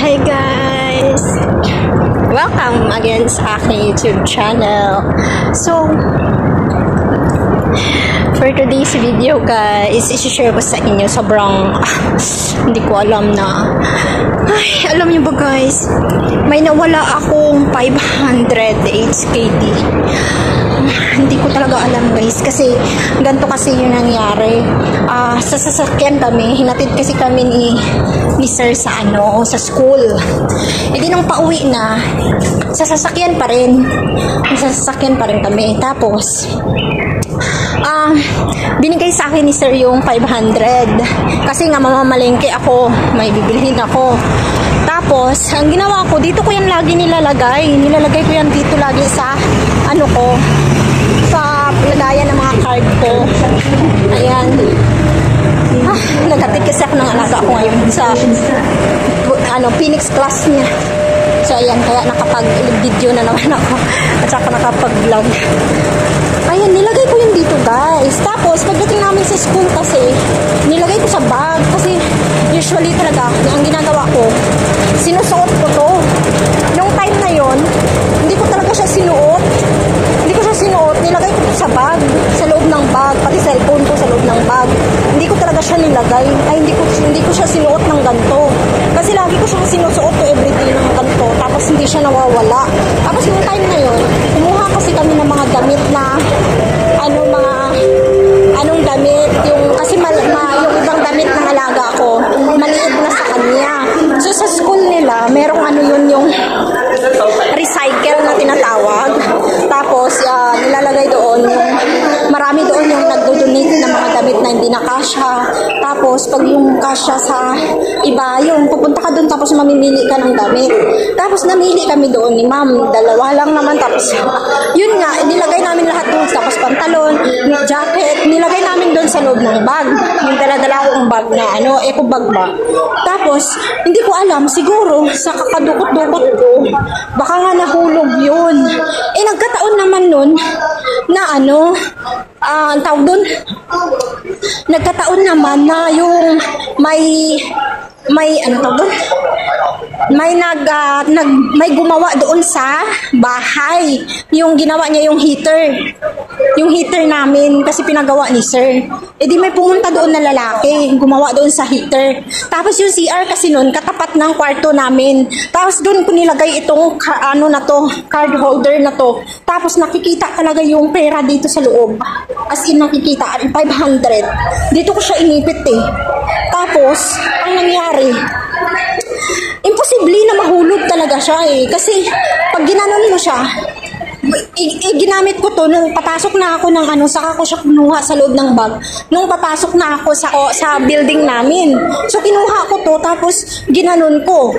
Hi guys! Welcome again sa aking YouTube channel. So, for today's video guys, isi-share ko sa inyo sobrang hindi ko alam na alam niyo ba guys, may nawala akong 500 HKD. Hindi ko talaga alam guys, kasi ganito kasi yung nangyari. Sa sasakyan kami, hinatid kasi kami ni sir sa sa school. E di nung pauwi na, sa sasakyan pa rin kami. Tapos binigay sa akin ni sir yung 500 kasi nga mamamalengke ako, may bibilhin ako. Tapos ang ginawa ko, dito ko yan lagi nilalagay ko yan dito lagi sa sa lagayan ng mga card ko. Ayan. Nagkatid kasi ako ng alaga ko ngayon sa Phoenix class niya. So ayan, kaya nakapag-video na naman ako at saka nakapag-vlog. Ayan, nilagay ko yun dito guys. Tapos pagdating namin sa school kasi, nilagay ko sa bag kasi usually talaga ang ginagawa ko, sinusuot ko to. Nung time na yon, hindi ko talaga siya sinuot. Nilagay ko sa bag, sa loob ng bag, pati cellphone ko sa loob ng bag. Hindi ko talaga siya nilagay. Hindi ko siya sinuot ng ganito. Kasi lagi ko siyang sinusuot to everyday ng ganito. Tapos hindi siya nawawala. Tapos nung time na yon, kumuha kasi kami ng mga damit na anong damit, kasi yung ibang damit ng alaga ko, maliit na sa kanya. So sa school nila, merong yung recycle na tinatawag. Tapos nilalagay doon marami doon yung nagdo-donate ng mga damit na hindi na kasya. Tapos pag yung kasya sa iba, yung pupunta ka doon tapos mamimili ka ng damit. Tapos namili kami doon ni ma'am, dalawa lang naman. Tapos yun nga, nilagay namin lahat doon. Tapos pantalon, jacket, nilagay namin doon sa loob ng bag. Yung dala-dala kong bag na eco bag ba. Tapos hindi ko alam, siguro sa kakadukot-dukot ko, baka nga nahulog yun. Nagkataon naman nun na ang tawag dun, nagkataon naman na yung may gumawa doon sa bahay. Yung ginawa niya yung heater namin kasi pinagawa ni sir. Di may pumunta doon na lalaki, gumawa doon sa heater. Tapos yung CR kasi noon katapat ng kwarto namin. Tapos doon ko nilagay itong card holder na to. Tapos nakikita talaga yung pera dito sa loob. As in nakikita 500. Dito ko siya inipit Tapos ang nangyari, imposible na mahulog talaga siya kasi pag ginanon mo siya, ginamit ko to nung papasok na ako ng saka ko siya kinuha sa loob ng bag. Nung papasok na ako sa building namin. So kinuha ko to tapos ginanon ko.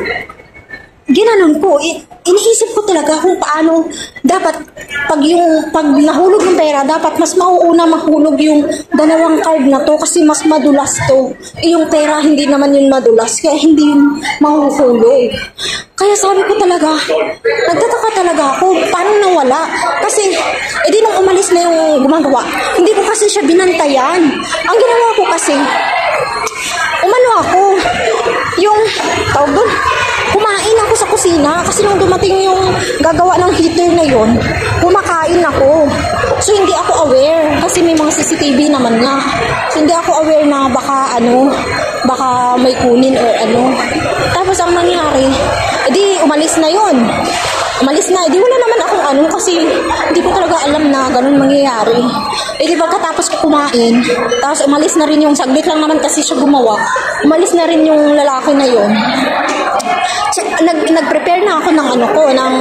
Iniisip ko talaga kung paano dapat pag nahulog ng pera, dapat mas mauuna mahulog yung dalawang card na to kasi mas madulas to. Yung pera hindi naman yun madulas, kaya hindi yun mahuhulog. Kaya sabi ko talaga, nagtataka talaga ako, paano nawala? Kasi, di nung umalis na yung gumagawa, hindi ko kasi siya binantayan. Ang ginawa ko kasi, kumain ako sa kusina kasi nung dumating yung gagawa ng heater na yon, kumakain ako. So hindi ako aware kasi may mga CCTV naman nga. So hindi ako aware na baka may kunin o Tapos ang nangyari, di umalis na yon. Di wala naman akong kasi hindi ko talaga alam na ganun mangyayari. Di pagkatapos ko kumain, tapos umalis na rin yung saglit lang naman kasi siya gumawa. Umalis na rin yung lalaki na yon. Nag-prepare na ako ng ng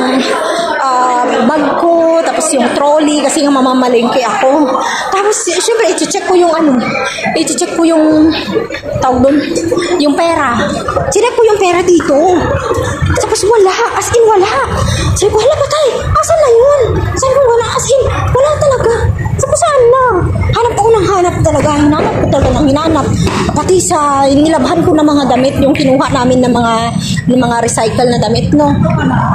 bag ko, tapos yung trolley kasi nga mamamalengke ako. Tapos syempre i-check ko yung tawag doon, yung pera. Chinek ko yung pera dito. Tapos wala, as in wala. Sabi ko, hala patay, asan na yun? Sabi ko wala, as in, wala talaga. Saan na? Hanap ako ng hanap talaga. Hinanap ko talaga ng hinanap. Pati sa nilabhan ko ng mga damit, yung kinuha namin ng mga recycle na damit, no?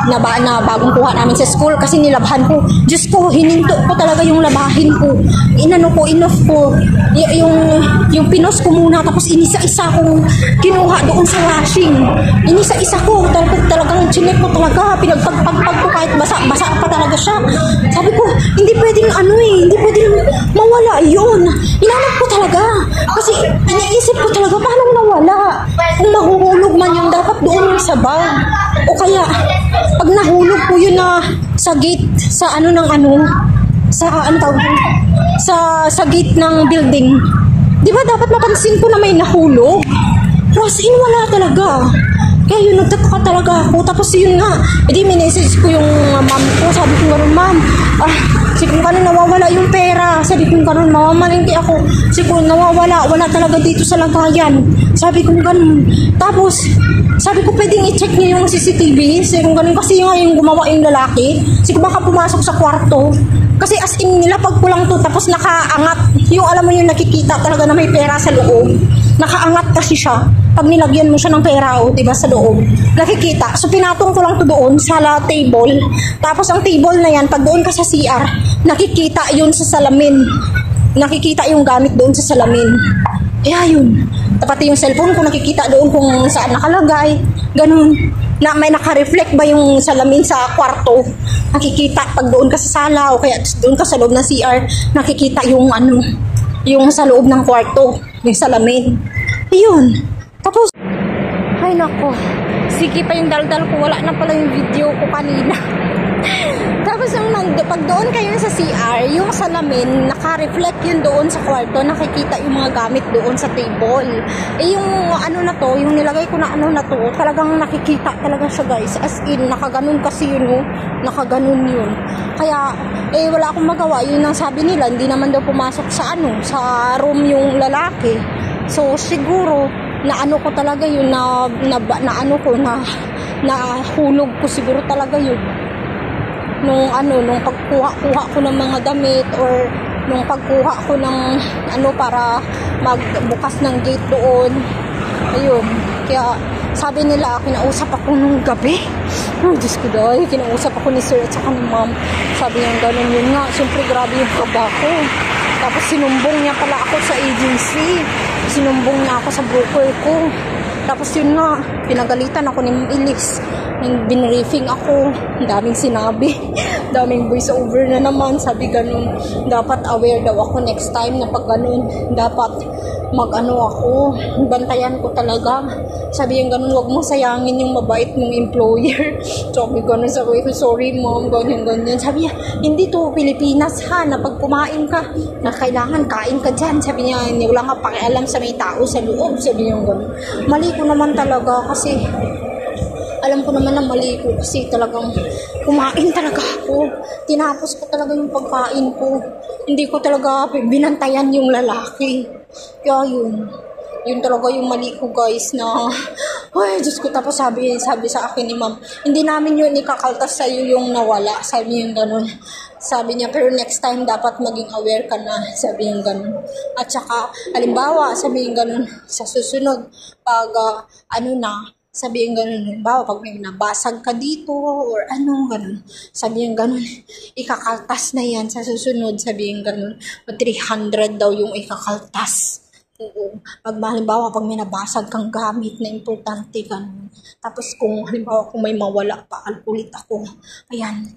Na bagong kuha namin sa school kasi nilabhan ko. Diyos ko, hininto ko talaga yung labahin ko. Inoff ko. Yung pinos ko muna, tapos inisa-isa kong kinuha doon sa washing. Inisa-isa ko. Talagang chinek ko talaga. Pinagpagpagpag ko kahit basa pa talaga siya. Sabi ko, hindi pwedeng hindi pwedeng mawala yun. Hinanap ko talaga. Kasi iniisip ko talaga, paano nawala? Kung mahuhulog man yung dapat doon sa bag. O kaya, pag nahulog ko yun na sa gate, sa sa gate ng building. Di ba dapat mapansin ko na may nahulog? As in, wala talaga. Kaya yun, nagtataka talaga ako. Tapos yun nga, edi minessage ko yung mom ko. Sabi ko gano'n, ma'am, sabi ko gano'n, nawawala yung pera. Sabi ko gano'n, mamamalingki ako. Sabi ko, nawawala, wala talaga dito sa lagayan. Sabi ko gano'n. Tapos, sabi ko, pwedeng i-check niyo yung CCTV. Sabi ko gano'n, kasi yung gumawa yung lalaki. Sabi ko, baka pumasok sa kwarto. Kasi as in, nilapag ko lang to, tapos nakaangat. Yung alam mo yung nakikita talaga na may pera sa loob. Nakaangat kasi siya. Pag nilagyan mo siya ng pera, diba, sa loob, nakikita. So, pinatong ko lang to doon sa table. Tapos, ang table na yan, pag doon ka sa CR, nakikita yun sa salamin. Nakikita yung gamit doon sa salamin. Yun. Pati yung cellphone ko, nakikita doon kung saan nakalagay. Ganun. Na may naka-reflect ba yung salamin sa kwarto? Nakikita pag doon ka sa sala o kaya doon ka sa loob ng CR, nakikita yung yung sa loob ng kwarto, yung salamin. Ayun. Tapos, ay nako, sige pa yung daldal ko, wala na pala yung video ko kanina. Tapos pag doon kayo sa CR, yung salamin, naka-reflect yun doon sa kwarto, nakikita yung mga gamit doon sa table. Yung yung nilagay ko na to, talagang nakikita talaga siya, guys. As in, nakaganon kasi yun, nakaganon yun. Kaya, wala akong magawa. Yun ang sabi nila, hindi naman daw pumasok sa room yung lalaki. So, siguro, ko talaga yun, nahulog ko siguro talaga yun. Nung pagkuha ko ng mga damit or nung pagkuha ko ng para magbukas ng gate doon. Ayun. Kaya sabi nila, kinausap ako nung gabi. Oh, Diyos ko dahil, kinausap ako ni sir at saka ni ma'am. Sabi niya gano'n, yun nga. Siyempre grabe yung kaba ko. Tapos sinumbong niya pala ako sa agency. Sinumbong niya ako sa broker ko. Tapos yun nga, pinagalitan ako ni Elise. Binriefing ako, daming sinabi, daming voice over na naman, sabi ganun, dapat aware daw ako next time na pag ganun, dapat ako, bantayan ko talaga, sabi yung ganun, wag mo sayangin yung mabait mong employer, sabi ganun, sabi ko, sorry mom, ganyan, sabi niya, hindi to Pilipinas ha, na pag kumain ka, na kailangan kain ka dyan, sabi niya, hindi wala nga pakialam sa may tao sa loob, sabi niya ganun, mali ko naman talaga kasi, alam ko naman na mali ko kasi talagang kumain talaga ako. Tinapos ko talaga yung pagkain ko. Hindi ko talaga binantayan yung lalaki. Kaya yun talaga yung mali ko, guys, na ay Diyos ko. Tapos sabi sa akin ni ma'am, hindi namin yun ikakaltas sa'yo yung nawala. Sabi niya ganun. Sabi niya, pero next time dapat maging aware ka na. Sabi niya ganun. At saka, halimbawa, sabi niya ganun, sa susunod, pag sabihin ganun, bawa pag may nabasag ka dito or ganun. Sabihin ganun, ikakaltas na yan sa susunod. Sabihin ganun, 300 daw yung ikakaltas. Oo. Halimbawa, pag may nabasag kang gamit na importante, ganun. Tapos halimbawa kung may mawala pa, ulit ako. Ayan,